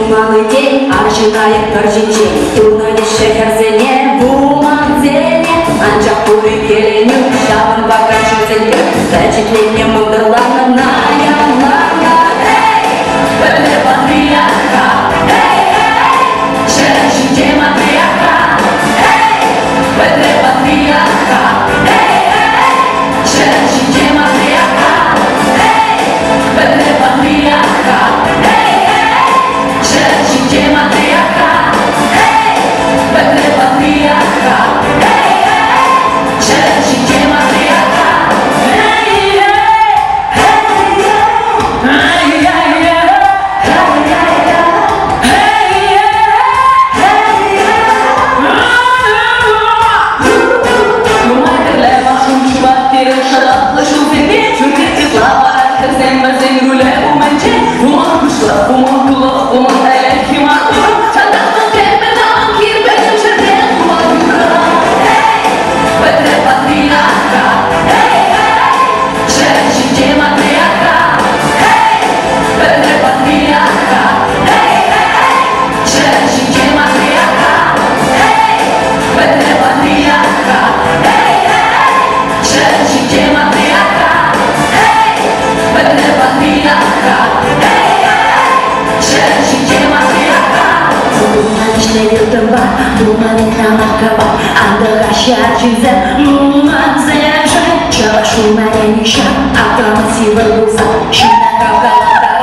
Думалы день, ожидает каждый Туна шехерзене, бумагзене Анчах пуры келеню, шабан покажу цельбе Зачетление мудрлана, ная лана Эй, бэбэ патриарха Эй, эй, шершите матриарха Эй, бэбэ патриарха Эй, эй, шершите матриарха Эй, бэбэ патриарха Эй, эй, шершите матриарха Эй, бэбэ патриарха Эй, эй, шершите матриарха Думали на маркова, анда хащачизе, мумазеже, чала шумая ниша, а там сивер буса, шина кавгалата.